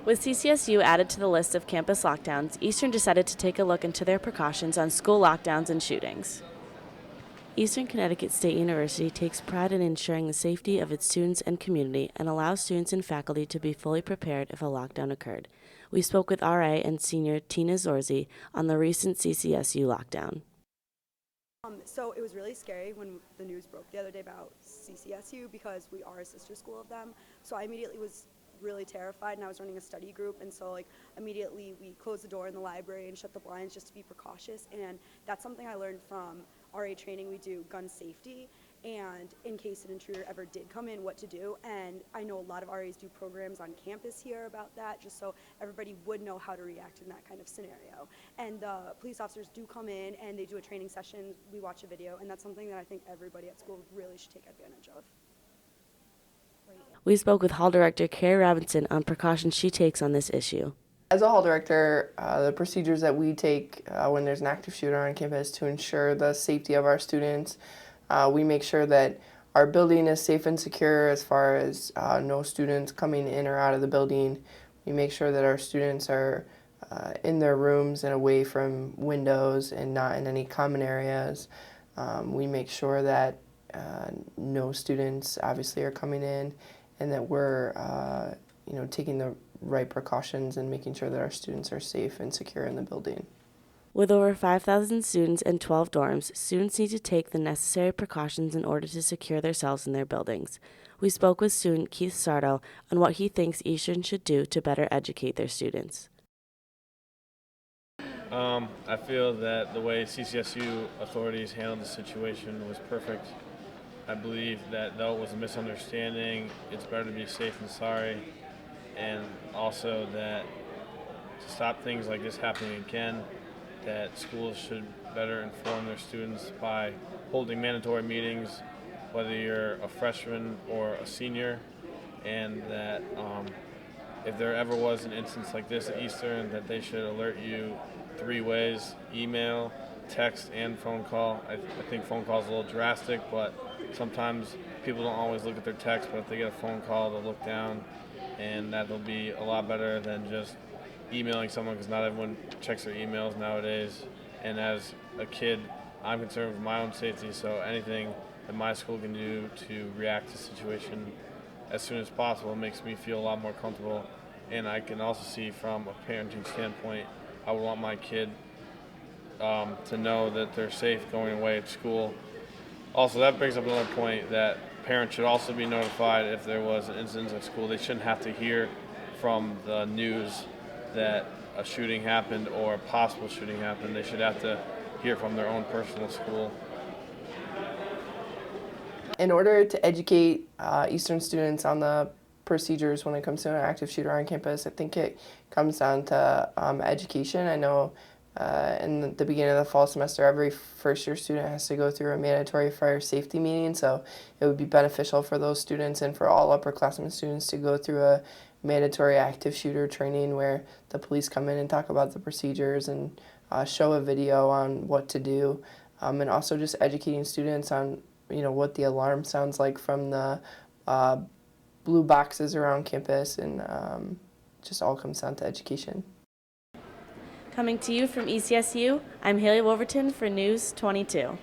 With CCSU added to the list of campus lockdowns, Eastern decided to take a look into their precautions on school lockdowns and shootings. Eastern Connecticut State University takes pride in ensuring the safety of its students and community and allows students and faculty to be fully prepared if a lockdown occurred. We spoke with RA and senior Tina Zorzi on the recent CCSU lockdown. So it was really scary when the news broke the other day about CCSU because we are a sister school of them. So I immediately was really terrified, and I was running a study group, and so immediately we closed the door in the library and shut the blinds just to be precautious. And that's something I learned from RA training. We do gun safety, and in case an intruder ever did come in, what to do. And I know a lot of RAs do programs on campus here about that, just so everybody would know how to react in that kind of scenario. And the police officers do come in and they do a training session, we watch a video, and that's something that I think everybody at school really should take advantage of. We spoke with Hall Director Carrie Robinson on precautions she takes on this issue. As a hall director, the procedures that we take when there's an active shooter on campus to ensure the safety of our students, we make sure that our building is safe and secure as far as no students coming in or out of the building. We make sure that our students are in their rooms and away from windows and not in any common areas. We make sure that no students obviously are coming in, and that we're taking the right precautions and making sure that our students are safe and secure in the building. With over 5,000 students and 12 dorms, students need to take the necessary precautions in order to secure themselves in their buildings. We spoke with student Keith Sardo on what he thinks Eastern should do to better educate their students. I feel that the way CCSU authorities handled the situation was perfect. I believe that though it was a misunderstanding, it's better to be safe than sorry, and also that to stop things like this happening again, that schools should better inform their students by holding mandatory meetings, whether you're a freshman or a senior, and that if there ever was an instance like this at Eastern, that they should alert you 3 ways: email, text, and phone call. I think phone call is a little drastic, but sometimes people don't always look at their text, but if they get a phone call, they'll look down, and that'll be a lot better than just emailing someone, because not everyone checks their emails nowadays. And as a kid, I'm concerned with my own safety, so anything that my school can do to react to the situation as soon as possible makes me feel a lot more comfortable. And I can also see from a parenting standpoint, I would want my kid to know that they're safe going away at school. Also, that brings up another point, that parents should also be notified if there was an incident at school. They shouldn't have to hear from the news that a shooting happened or a possible shooting happened. They should have to hear from their own personal school. In order to educate Eastern students on the procedures when it comes to an active shooter on campus, I think it comes down to education. I know in the beginning of the fall semester, every first-year student has to go through a mandatory fire safety meeting, so it would be beneficial for those students and for all upperclassmen students to go through a mandatory active shooter training where the police come in and talk about the procedures and show a video on what to do, and also just educating students on what the alarm sounds like from the blue boxes around campus, and just all comes down to education. Coming to you from ECSU, I'm Hayley Wolverton for News 22.